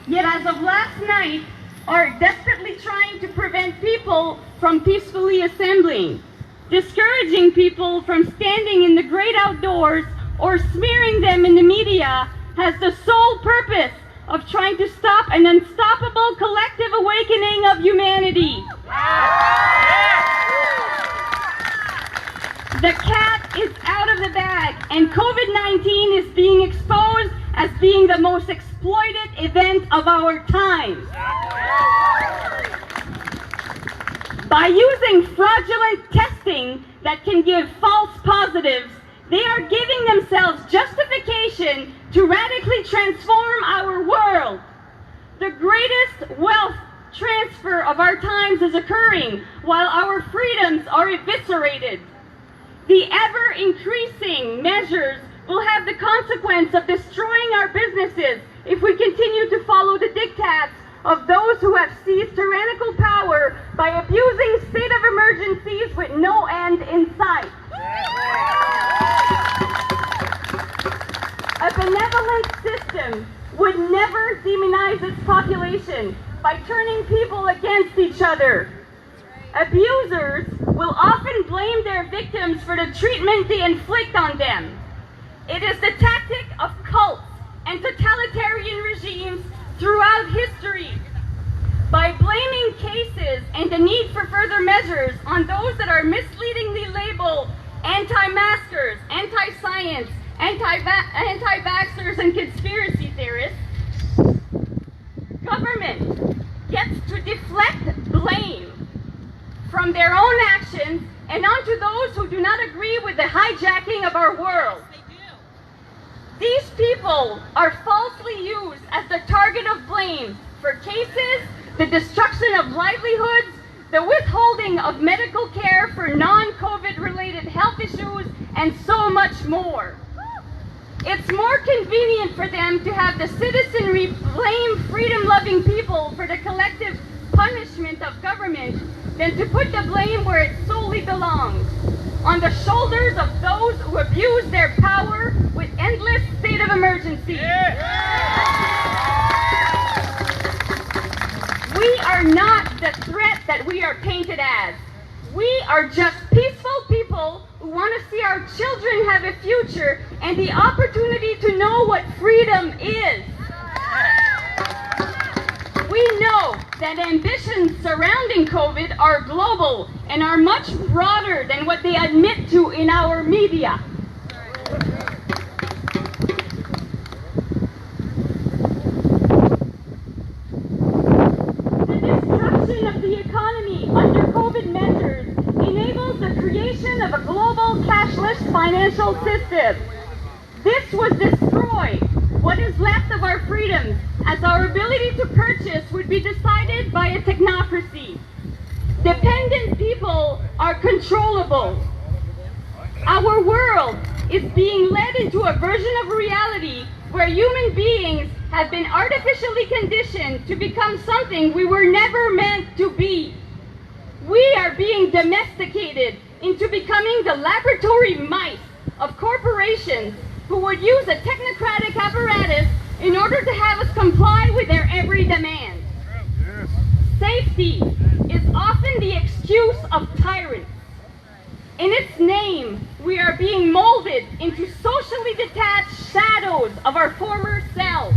yet as of last night are desperately trying to prevent people from peacefully assembling, discouraging people from standing in the great outdoors or smearing them in the media has the sole purpose of trying to stop an unstoppable collective awakening of humanity. The cat is out of the bag, and COVID-19 is being exposed as being the most exploited event of our times. By using fraudulent testing that can give false positives, they are giving themselves justification to radically transform our world. The greatest wealth transfer of our times is occurring while our freedoms are eviscerated. The ever-increasing measures will have the consequence of destroying our businesses if we continue to follow the diktats of those who have seized tyrannical power by abusing state of emergencies with no end in sight. A benevolent system would never demonize its population by turning people against each other. Abusers will often blame their victims for the treatment they inflict on them. It is the tactic of cults and totalitarian regimes throughout history. By blaming cases and the need for further measures on those that are misleadingly labeled anti-maskers, anti-science, anti-vaxxers, and conspiracy theorists, government gets to deflect blame from their own actions and onto those who do not agree with the hijacking of our world. These people are falsely used as the target of blame for cases, the destruction of livelihoods, the withholding of medical care for non-COVID related health issues, and so much more. It's more convenient for them to have the citizenry blame freedom-loving people for the collective punishment of government than to put the blame where it solely belongs, on the shoulders of those who abuse their power with endless state of emergency. We are not the threat that we are painted as. We are just peaceful people who want to see our children have a future and the opportunity to know what freedom is. We know that ambitions surrounding COVID are global and are much broader than what they admit to in our media. The destruction of the economy under COVID measures enables the creation of a global cashless financial system. This would destroy what is left of our freedoms, as our ability to purchase would be decided by a technocracy. Dependent people are controllable. Our world is being led into a version of reality where human beings have been artificially conditioned to become something we were never meant to be. We are being domesticated into becoming the laboratory mice of corporations who would use a technocratic apparatus in order to have us comply with their every demand. Safety is often the excuse of tyrants. In its name, we are being molded into socially detached shadows of our former selves,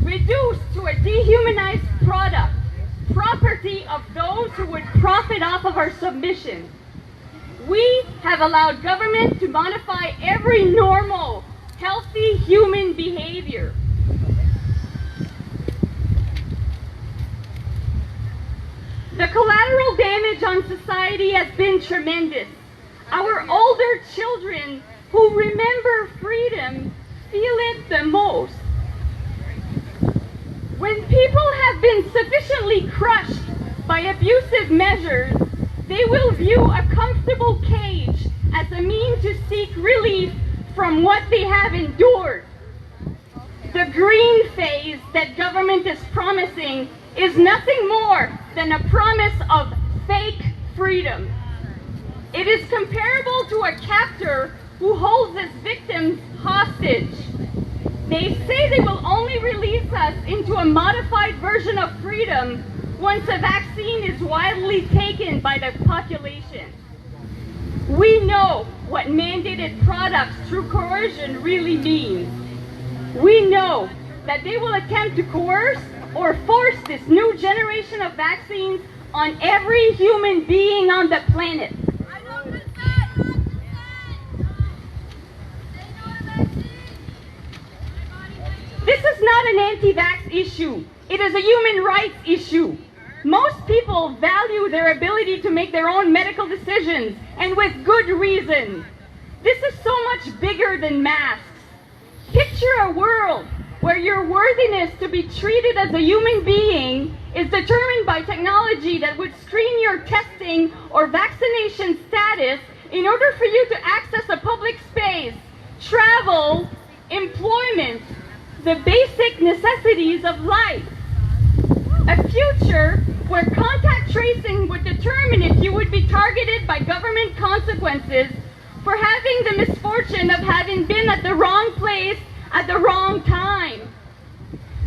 reduced to a dehumanized product, property of those who would profit off of our submission. We have allowed government to modify every normal, healthy human behavior. The collateral damage on society has been tremendous. Our older children who remember freedom feel it the most. When people have been sufficiently crushed by abusive measures, they will view a comfortable cage as a means to seek relief from what they have endured. The green phase that government is promising is nothing more than a promise of fake freedom. It is comparable to a captor who holds his victims hostage. They say they will only release us into a modified version of freedom once a vaccine is widely taken by the population. We know what mandated products through coercion really means. We know that they will attempt to coerce or force this new generation of vaccines on every human being on the planet. This is not an anti-vax issue. It is a human rights issue. Most people value their ability to make their own medical decisions, and with good reason. This is so much bigger than masks. Picture a world where your worthiness to be treated as a human being is determined by technology that would screen your testing or vaccination status in order for you to access a public space, travel, employment, the basic necessities of life. A future where contact tracing would determine if you would be targeted by government consequences for having the misfortune of having been at the wrong place at the wrong time.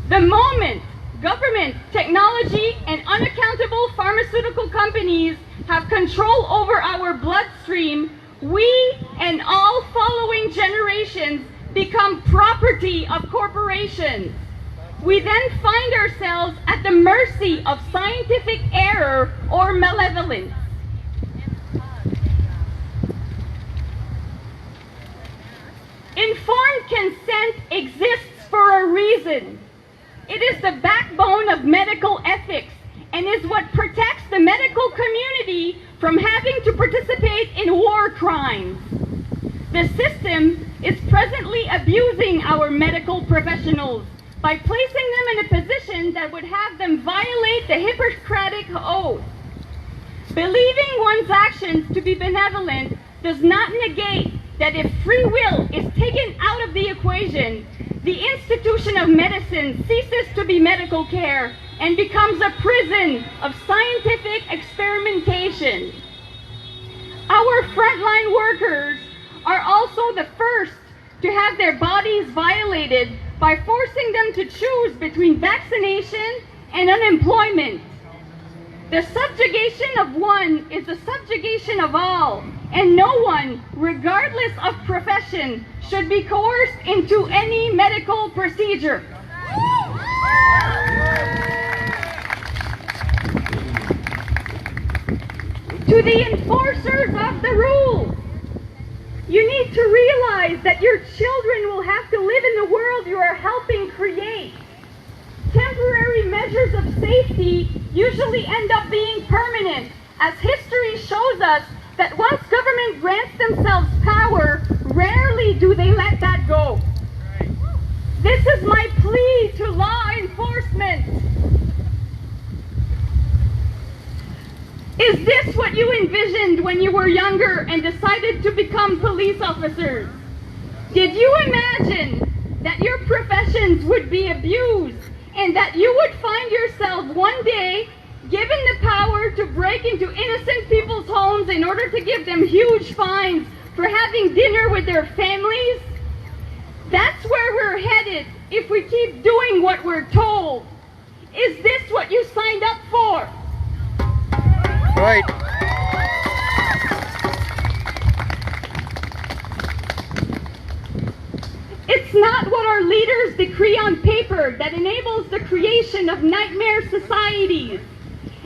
The moment government, technology, and unaccountable pharmaceutical companies have control over our bloodstream, we and all following generations become property of corporations. We then find ourselves at the mercy of scientific error or malevolence. Informed consent exists for a reason. It is the backbone of medical ethics and is what protects the medical community from having to participate in war crimes. The system is presently abusing our medical professionals by placing them in a position that would have them violate the Hippocratic oath. Believing one's actions to be benevolent does not negate that if free will is taken out of the equation, the institution of medicine ceases to be medical care and becomes a prison of scientific experimentation. Our frontline workers are also the first to have their bodies violated by forcing them to choose between vaccination and unemployment. The subjugation of one is the subjugation of all, and no one, regardless of profession, should be coerced into any medical procedure. To the enforcers of the rules, you need to realize that your children will have to live in the world you are helping create. Temporary measures of safety usually end up being permanent, as history shows us that once government grants themselves power, rarely do they let that go. This is my plea to law enforcement. Is this what you envisioned when you were younger and decided to become police officers? Did you imagine that your professions would be abused and that you would find yourself one day given the power to break into innocent people's homes in order to give them huge fines for having dinner with their families? That's where we're headed if we keep doing what we're told. Is this what you signed up for? Right. It's not what our leaders decree on paper that enables the creation of nightmare societies.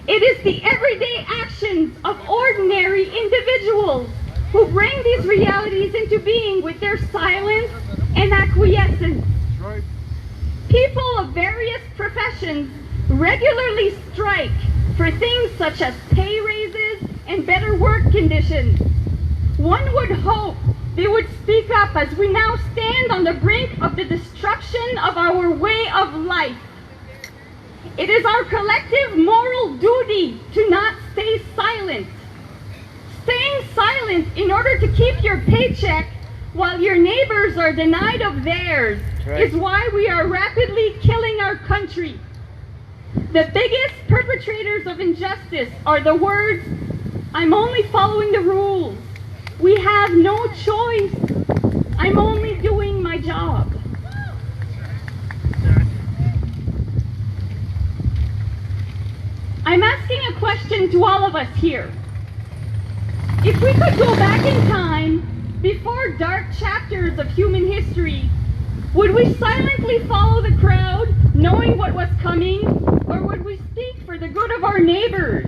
It is the everyday actions of ordinary individuals who bring these realities into being with their silence and acquiescence. Right. People of various professions regularly strike for things such as pay raises and better work conditions. One would hope they would speak up as we now stand on the brink of the destruction of our way of life. It is our collective moral duty to not stay silent. Staying silent in order to keep your paycheck while your neighbors are denied of theirs is why we are rapidly killing our country. The biggest perpetrators of injustice are the words, "I'm only following the rules. We have no choice. I'm only doing my job." I'm asking a question to all of us here. If we could go back in time, before dark chapters of human history, would we silently follow the crowd, knowing what was coming, or would we speak for the good of our neighbors?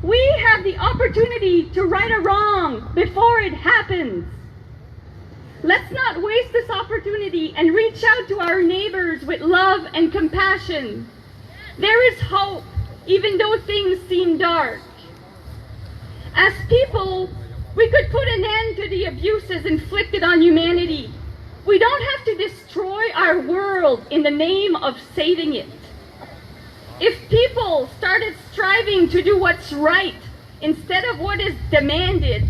We have the opportunity to right a wrong before it happens. Let's not waste this opportunity and reach out to our neighbors with love and compassion. There is hope, even though things seem dark. As people, we could put an end to the abuses inflicted on humanity. We don't have to destroy our world in the name of saving it. If people started striving to do what's right instead of what is demanded,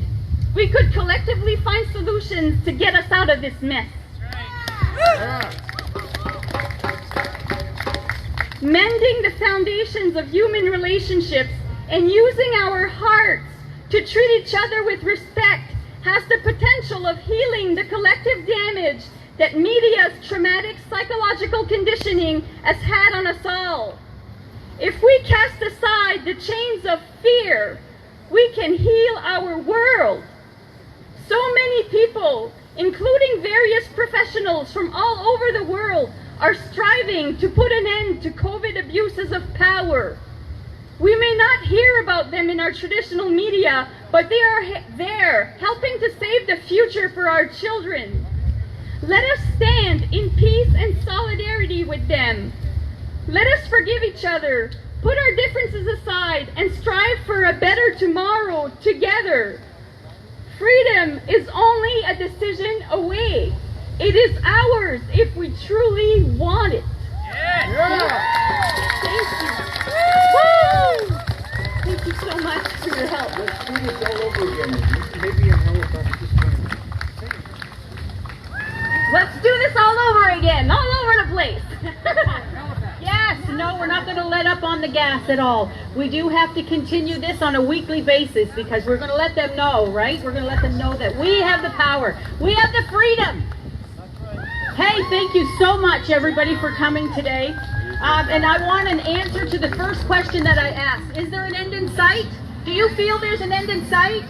we could collectively find solutions to get us out of this mess. Mending the foundations of human relationships and using our hearts to treat each other with respect has the potential of healing the collective damage that media's traumatic psychological conditioning has had on us all. If we cast aside the chains of fear, we can heal our world. So many people, including various professionals from all over the world, are striving to put an end to COVID abuses of power. We may not hear about them in our traditional media, but they are there, helping to save the future for our children. Let us stand in peace and solidarity with them. Let us forgive each other, put our differences aside, and strive for a better tomorrow together. Freedom is only a decision away. It is ours if we truly want it. Thank you. Woo! Thank you so much for your help. Let's do this all over again. Maybe in Halifax this time. Let's do this all over again, all over the place. Yes, no, we're not going to let up on the gas at all. We do have to continue this on a weekly basis because we're going to let them know, right? We're going to let them know that we have the power. We have the freedom. Hey, thank you so much, everybody, for coming today. And I want an answer to the first question that I asked. Is there an end in sight? Do you feel there's an end in sight?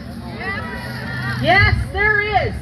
Yes, there is.